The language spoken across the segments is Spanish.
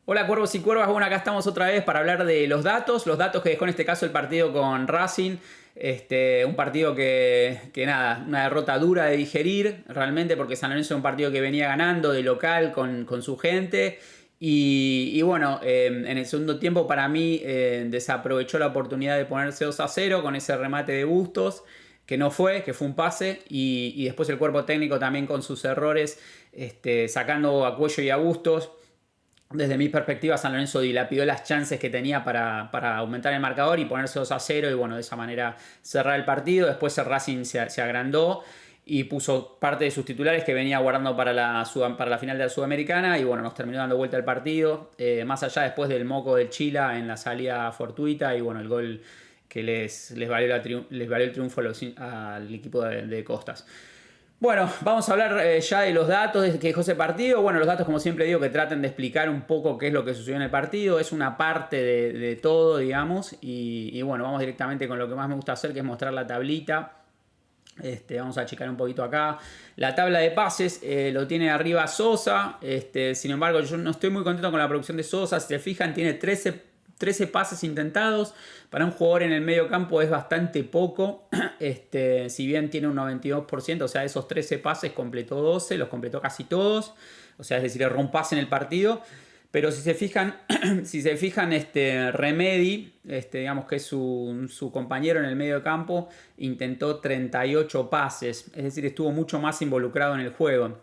Hola Cuervos y Cuervas, bueno, acá estamos otra vez para hablar de los datos que dejó en este caso el partido con Racing, un partido que nada, una derrota dura de digerir realmente porque San Lorenzo es un partido que venía ganando de local con su gente y bueno, en el segundo tiempo para mí desaprovechó la oportunidad de ponerse 2-0 con ese remate de Bustos que fue un pase, y después el cuerpo técnico también con sus errores, sacando a Cuello y a Bustos. Desde mi perspectiva, San Lorenzo dilapidó las chances que tenía para aumentar el marcador y ponerse 2-0 y bueno, de esa manera cerrar el partido. Después el Racing se agrandó y puso parte de sus titulares que venía guardando para la final de la Sudamericana y bueno, nos terminó dando vuelta el partido. Más allá después del moco del Chila en la salida fortuita y bueno, el gol que les valió el triunfo al equipo de Costas. Bueno, vamos a hablar ya de los datos que dejó ese partido. Bueno, los datos, como siempre digo, que traten de explicar un poco qué es lo que sucedió en el partido. Es una parte de todo, digamos. Y bueno, vamos directamente con lo que más me gusta hacer, que es mostrar la tablita. Vamos a checar un poquito acá. La tabla de pases lo tiene arriba Sosa. Sin embargo, yo no estoy muy contento con la producción de Sosa. Si se fijan, tiene 13 pases intentados. Para un jugador en el medio campo es bastante poco. Si bien tiene un 92%, o sea, de esos 13 pases completó 12, los completó casi todos. O sea, es decir, erró un pase en el partido. Pero si se fijan, Remedi, digamos que es su compañero en el medio campo, intentó 38 pases. Es decir, estuvo mucho más involucrado en el juego.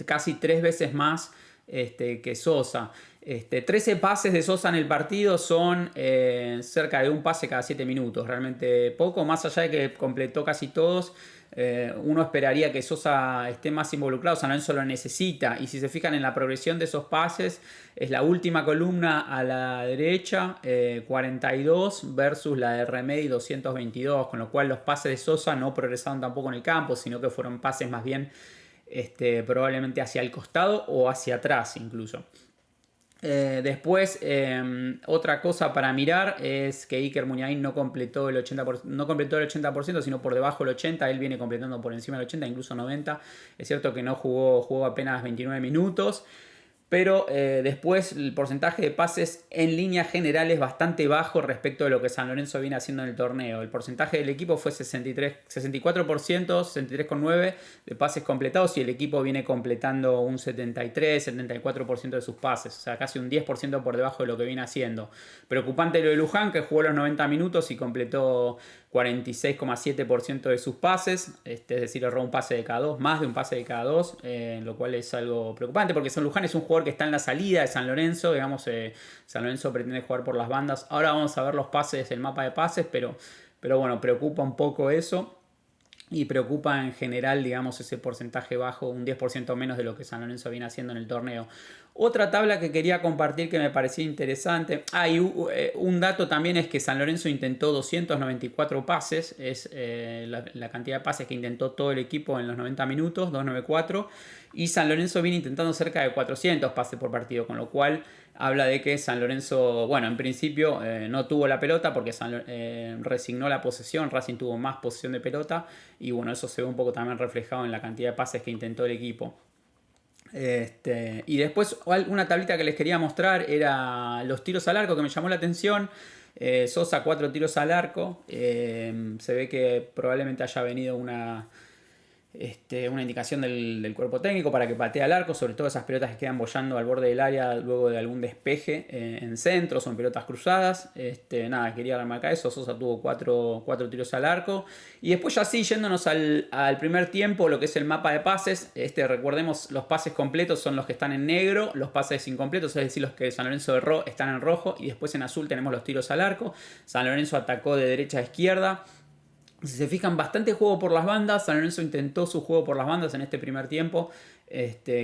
Casi 3 veces más que Sosa. 13 pases de Sosa en el partido son cerca de un pase cada 7 minutos. Realmente poco, más allá de que completó casi todos. Uno esperaría que Sosa esté más involucrado. San Lorenzo lo necesita. Y si se fijan en la progresión de esos pases, es la última columna a la derecha, 42 versus la de Remedi 222. Con lo cual los pases de Sosa no progresaron tampoco en el campo, sino que fueron pases más bien probablemente hacia el costado o hacia atrás incluso. Después, otra cosa para mirar es que Iker Muniain no completó el 80%, sino por debajo del 80%. Él viene completando por encima del 80%, incluso 90%. Es cierto que no jugó apenas 29 minutos. Pero después el porcentaje de pases en línea general es bastante bajo respecto de lo que San Lorenzo viene haciendo en el torneo. El porcentaje del equipo fue 64%, 63,9% de pases completados y el equipo viene completando un 73-74% de sus pases. O sea, casi un 10% por debajo de lo que viene haciendo. Preocupante lo de Luján, que jugó los 90 minutos y completó 46,7% de sus pases, es decir, erró un pase de cada dos, más de un pase de cada dos, lo cual es algo preocupante porque San Luján es un jugador que está en la salida de San Lorenzo, digamos, San Lorenzo pretende jugar por las bandas. Ahora vamos a ver los pases, el mapa de pases, pero bueno, preocupa un poco eso. Y preocupa en general, digamos, ese porcentaje bajo, un 10% menos de lo que San Lorenzo viene haciendo en el torneo. Otra tabla que quería compartir que me parecía interesante. Y un dato también es que San Lorenzo intentó 294 pases. Es la cantidad de pases que intentó todo el equipo en los 90 minutos, 294. Y San Lorenzo viene intentando cerca de 400 pases por partido, con lo cual habla de que San Lorenzo, bueno, en principio no tuvo la pelota porque resignó la posesión. Racing tuvo más posesión de pelota y bueno, eso se ve un poco también reflejado en la cantidad de pases que intentó el equipo. Y después una tablita que les quería mostrar era los tiros al arco, que me llamó la atención. Sosa 4 tiros al arco. Se ve que probablemente haya venido una indicación del cuerpo técnico para que patee al arco, sobre todo esas pelotas que quedan boyando al borde del área luego de algún despeje en centro, son pelotas cruzadas. Nada, quería remarcar eso. Sosa tuvo 4 tiros al arco. Y después ya sí, yéndonos al primer tiempo, lo que es el mapa de pases, recordemos, los pases completos son los que están en negro, los pases incompletos, es decir, los que San Lorenzo erró, están en rojo, y después en azul tenemos los tiros al arco. San Lorenzo atacó de derecha a izquierda. Si se fijan, bastante juego por las bandas. San Lorenzo intentó su juego por las bandas en este primer tiempo.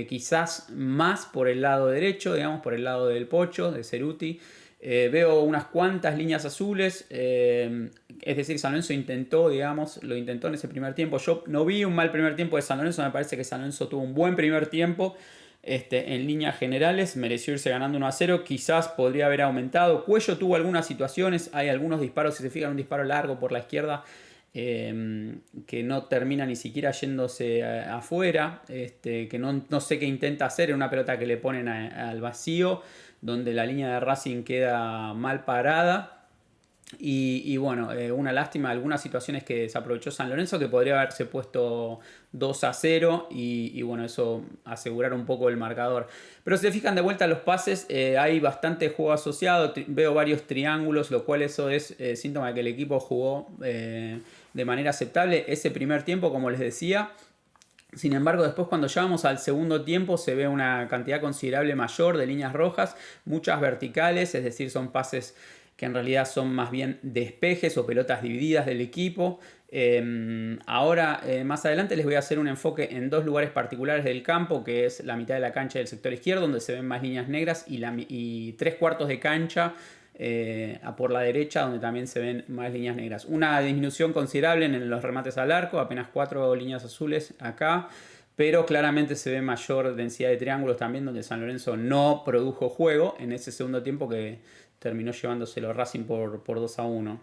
Quizás más por el lado derecho, digamos, por el lado del Pocho, de Ceruti. Veo unas cuantas líneas azules. Es decir, San Lorenzo lo intentó en ese primer tiempo. Yo no vi un mal primer tiempo de San Lorenzo. Me parece que San Lorenzo tuvo un buen primer tiempo. En líneas generales mereció irse ganando 1-0, quizás podría haber aumentado. Cuello tuvo algunas situaciones, hay algunos disparos, si se fijan, un disparo largo por la izquierda que no termina ni siquiera yéndose afuera, que no sé qué intenta hacer en una pelota que le ponen al vacío, donde la línea de Racing queda mal parada. Y bueno, una lástima, algunas situaciones que desaprovechó San Lorenzo, que podría haberse puesto 2-0 y bueno, eso asegurar un poco el marcador. Pero si se fijan de vuelta los pases, hay bastante juego asociado, veo varios triángulos, lo cual eso es síntoma de que el equipo jugó de manera aceptable ese primer tiempo, como les decía. Sin embargo, después cuando ya vamos al segundo tiempo se ve una cantidad considerable mayor de líneas rojas, muchas verticales, es decir, son pases que en realidad son más bien despejes o pelotas divididas del equipo. Ahora, más adelante les voy a hacer un enfoque en dos lugares particulares del campo, que es la mitad de la cancha del sector izquierdo, donde se ven más líneas negras, y 3/4 de cancha por la derecha, donde también se ven más líneas negras. Una disminución considerable en los remates al arco, apenas 4 líneas azules acá, pero claramente se ve mayor densidad de triángulos también, donde San Lorenzo no produjo juego en ese segundo tiempo, que terminó llevándoselo Racing por 2-1.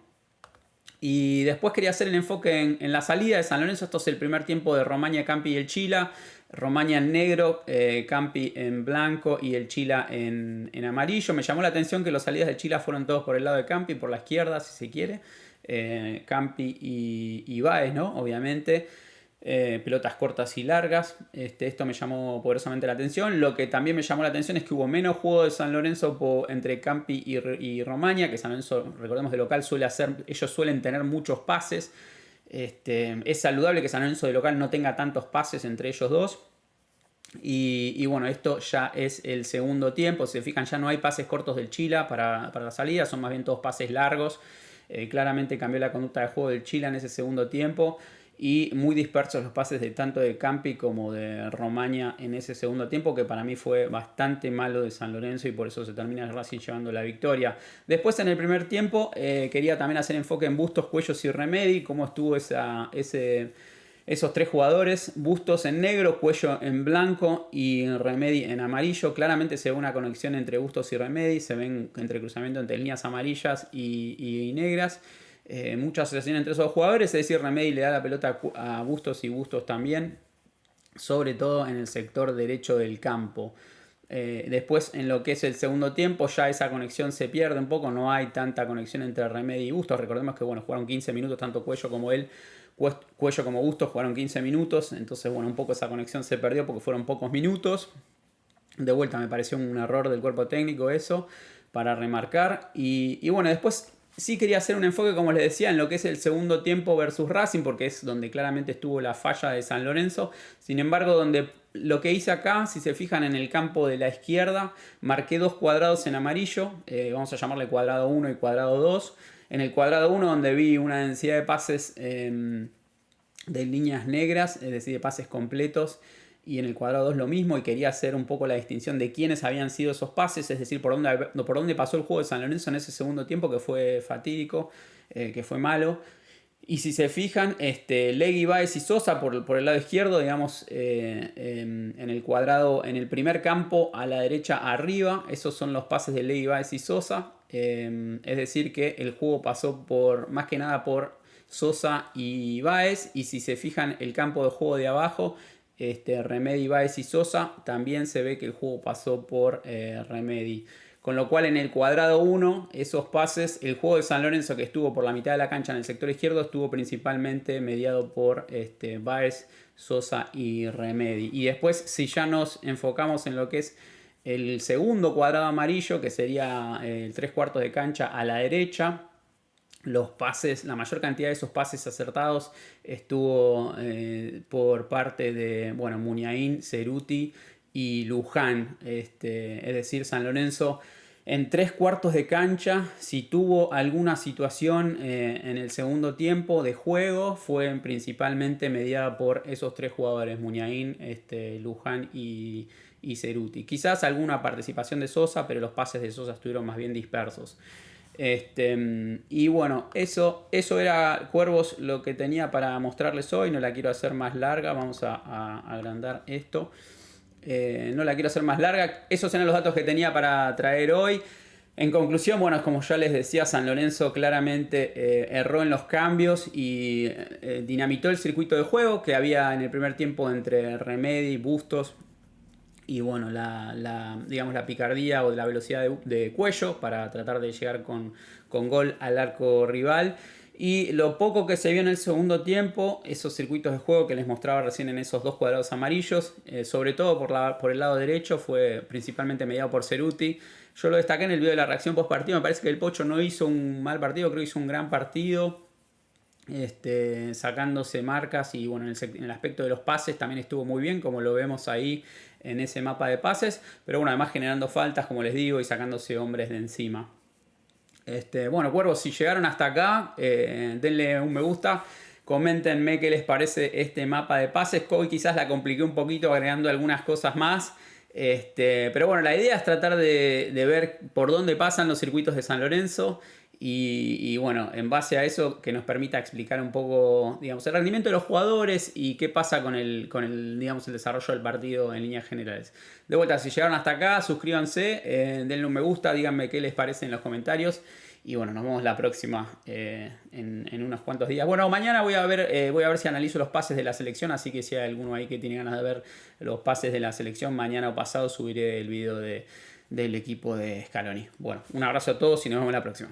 Y después quería hacer el enfoque en la salida de San Lorenzo. Esto es el primer tiempo de Romaña, Campi y el Chila. Romaña en negro, Campi en blanco y el Chila en amarillo. Me llamó la atención que las salidas de Chila fueron todos por el lado de Campi, por la izquierda, si se quiere. Campi y Báez, ¿no? Obviamente. Pelotas cortas y largas. Esto me llamó poderosamente la atención. Lo que también me llamó la atención es que hubo menos juego de San Lorenzo entre Campi y Romaña, que San Lorenzo, recordemos, de local ellos suelen tener muchos pases. Es saludable que San Lorenzo de local no tenga tantos pases entre ellos dos. Y bueno, esto ya es el segundo tiempo. Si se fijan, ya no hay pases cortos del Chila para la salida, son más bien todos pases largos. Claramente cambió la conducta de juego del Chila en ese segundo tiempo. Y muy dispersos los pases de tanto de Campi como de Romaña en ese segundo tiempo, que para mí fue bastante malo de San Lorenzo y por eso se termina Racing llevando la victoria. Después en el primer tiempo quería también hacer enfoque en Bustos, Cuellos y Remedi, cómo estuvo esos tres jugadores. Bustos en negro, Cuello en blanco y Remedi en amarillo. Claramente se ve una conexión entre Bustos y Remedi, se ven entrecruzamiento entre líneas amarillas y negras. Mucha asociación entre esos jugadores, es decir, Remedi le da la pelota a Bustos y Bustos también, sobre todo en el sector derecho del campo. Después, en lo que es el segundo tiempo, ya esa conexión se pierde un poco, no hay tanta conexión entre Remedi y Bustos. Recordemos que bueno, jugaron 15 minutos, tanto Cuello como él, Cuello como Bustos jugaron 15 minutos, entonces bueno, un poco esa conexión se perdió porque fueron pocos minutos. De vuelta me pareció un error del cuerpo técnico eso, para remarcar. Y bueno, después sí quería hacer un enfoque, como les decía, en lo que es el segundo tiempo versus Racing, porque es donde claramente estuvo la falla de San Lorenzo. Sin embargo, donde lo que hice acá, si se fijan en el campo de la izquierda, marqué dos cuadrados en amarillo, vamos a llamarle cuadrado 1 y cuadrado 2. En el cuadrado 1, donde vi una densidad de pases de líneas negras, es decir, de pases completos, y en el cuadrado 2 lo mismo, y quería hacer un poco la distinción de quiénes habían sido esos pases, es decir, por dónde pasó el juego de San Lorenzo en ese segundo tiempo, que fue fatídico, que fue malo. Y si se fijan, Legui, Báez y Sosa por el lado izquierdo, digamos, en el cuadrado, en el primer campo a la derecha arriba, esos son los pases de Legui, Báez y Sosa. Es decir, que el juego pasó más que nada por Sosa y Báez, y si se fijan el campo de juego de abajo, Remedi, Báez y Sosa, también se ve que el juego pasó por Remedi. Con lo cual en el cuadrado 1, esos pases, el juego de San Lorenzo que estuvo por la mitad de la cancha en el sector izquierdo, estuvo principalmente mediado por Báez, Sosa y Remedi. Y después, si ya nos enfocamos en lo que es el segundo cuadrado amarillo, que sería el 3/4 de cancha a la derecha, los pases, la mayor cantidad de esos pases acertados estuvo por parte de Muniain, Ceruti y Luján. Es decir, San Lorenzo en 3/4 de cancha, si tuvo alguna situación en el segundo tiempo de juego, fue principalmente mediada por esos tres jugadores, Muniain, Luján y Ceruti. Quizás alguna participación de Sosa, pero los pases de Sosa estuvieron más bien dispersos. Y bueno, eso era, Cuervos, lo que tenía para mostrarles hoy. No la quiero hacer más larga, vamos a agrandar esto. No la quiero hacer más larga. Esos eran los datos que tenía para traer hoy. En conclusión, bueno, como ya les decía, San Lorenzo claramente erró en los cambios y dinamitó el circuito de juego que había en el primer tiempo entre Remedi, Bustos y bueno, digamos, la picardía o la velocidad de Cuello para tratar de llegar con gol al arco rival. Y lo poco que se vio en el segundo tiempo, esos circuitos de juego que les mostraba recién en esos dos cuadrados amarillos, sobre todo por el lado derecho, fue principalmente mediado por Ceruti. Yo lo destaqué en el video de la reacción post partido. Me parece que el Pocho no hizo un mal partido, creo que hizo un gran partido. Sacándose marcas y bueno, en el aspecto de los pases también estuvo muy bien, como lo vemos ahí en ese mapa de pases, pero bueno, además generando faltas, como les digo, y sacándose hombres de encima. Bueno, cuervos, si llegaron hasta acá, denle un me gusta, coméntenme qué les parece este mapa de pases. Hoy quizás la compliqué un poquito agregando algunas cosas más. Pero bueno, la idea es tratar de ver por dónde pasan los circuitos de San Lorenzo y bueno, en base a eso que nos permita explicar un poco, digamos, el rendimiento de los jugadores y qué pasa con el, digamos, el desarrollo del partido en líneas generales. De vuelta, si llegaron hasta acá, suscríbanse, denle un me gusta, díganme qué les parece en los comentarios. Y bueno, nos vemos la próxima en unos cuantos días. Bueno, mañana voy a ver si analizo los pases de la selección, así que si hay alguno ahí que tiene ganas de ver los pases de la selección, mañana o pasado subiré el video del equipo de Scaloni. Bueno, un abrazo a todos y nos vemos la próxima.